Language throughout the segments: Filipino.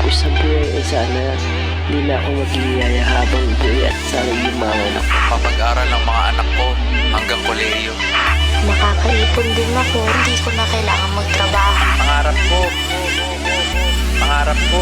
ko sa buhay ay sana hindi na ako magliyaya habang buhay at sana yung mga anak ko. Mapag-aral ang mga anak ko hanggang kolehiyo. Makakaipon din ako, hindi ko na kailangan magtrabaho. Pangarap ko.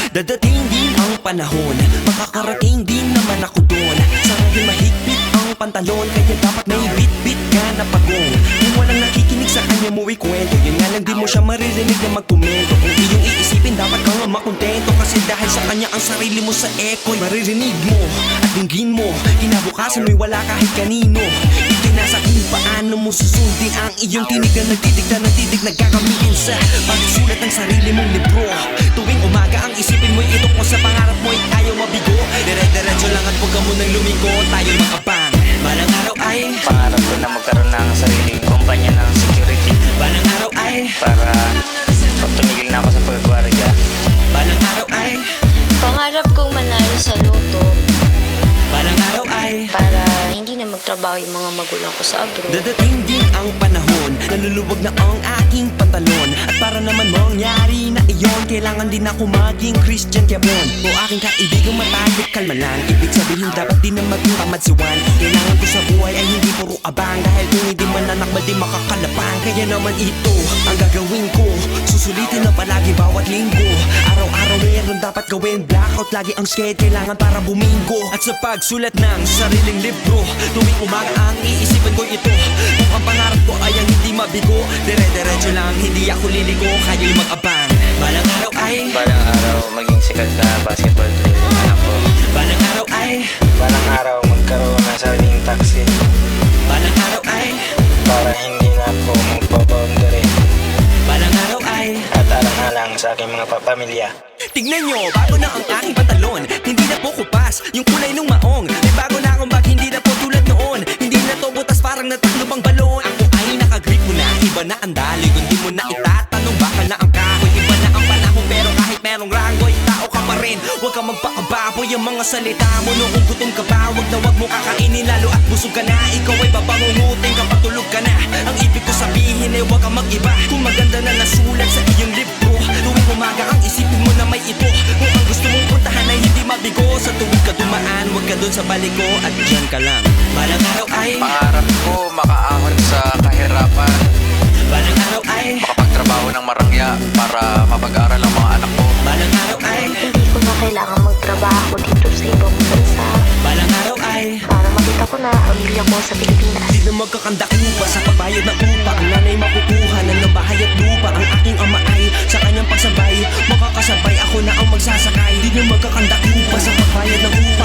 Dadating din ang panahon, makakarating din naman ako doon. Sana'y mahigpit ang pantalon, kaya dapat may bit-bit ka na pagong. Kung walang nakikinig sa kanya mo ikwento, yun nga lang di mo siya maririnig na magkomento. Kung iyong iisipin dapat kang makontento, kasi dahil sa kanya ang sarili mo sa echo'y maririnig mo at dinggin mo. Kinabukasan mo'y wala kahit kanino. Itinasakin paano mo susundin ang iyong tinig na nagtitig nagkakamiin sa pagsulat ng sarili mong libro. Tuwing umaga ang isipin mo'y ito kung sa pangarap mo'y ayaw mabigo. Dire-diretso lang at huwag ka munang lumiko, tayo'y makabang. Balang araw ay Pangarap ko na magkaroon ng sariling kumpanya ng security. balang araw ay Para pag tumigil na ako sa pagkagwardiya, balang araw ay Pangarap kong manalo sa loto balang araw ay para hindi na magtrabaho yung mga magulang ko sa abroad. dadating din ang panahon, naluluwag na ang aking pantalon. At para naman mangyari na iyon, kailangan din ako maging Christian Kiapon. O aking kaibigang matagit, kalma lang. Ibig sabihin dapat din na maging kamadsiwan. Kailangan ko sa buhay ay hindi puro abang, dahil kung hindi mananakbal di makakalapang. Kaya naman ito ang gagawin ko, susulitin na palagi bawat linggo. Araw-araw meron dapat gawin, blackout lagi ang skate, kailangan para bumingo. At sa pagsulat ng sariling libro, tuwing umaga ang iisipan ko ito. Kung ang pangarap ko ay ang hindi mabigo, dire-diretso lang, hindi ako liligo, kayo'y mag-abang. Balang araw ay balang araw maging sikat na basketball player ang anak ko. balang araw ay Balang araw magkaroon ng sariling taxi balang araw ay para hindi na ako magpapaundari balang araw ay at alang-alang sa aking mga pamilya. tignan nyo, bago na ang aking pantalon, hindi na po kupas yung kulay nung maong. May bago na akong bag, hindi na po tulad noon. Hindi na to butas, parang nataklo bang balon. Ako ay nakagrip mo na, iba na ang daloy. Kung di mo na itatanong, baka na ang kahoy. Iba na ang panahon, pero kahit merong rangoy, tao ka pa rin, huwag ka magpakababoy. Ang mga salita mo noong gutom ka pa, huwag na huwag mo kakainin, lalo at busog ka na. Ikaw ay babangungutin kapag tulog ka na. Ang ibig ko sabihin ay huwag kang mag-iba. Kung maganda na nasulat sa iyong libro, tuwing umaga ang isipin mo na may ito. Kung ang gusto mong puntahan ay hindi mabigo, sa tuwing ka dumaan, huwag ka dun sa baliko at dyan ka lang. Balang araw ay Pangarap ko makaahon sa kahirapan. balang araw ay Makapagtrabaho ng marangya para mapag-aral ang mga anak ko. balang araw ay Hindi ko na kailangan magtrabaho dito sa ibang bansa balang araw ay para makita ko na pamilya ko sa Pilipinas. di na magkakandak lupa sa pagbayad ng upa. Ang nanay makukuha na ng bahay at lupa. Ang aking ama ay sa kanyang pagsabay, makakasabay ako na ang magsasakay. Di na magkakandak lupa sa pagbayad ng upa.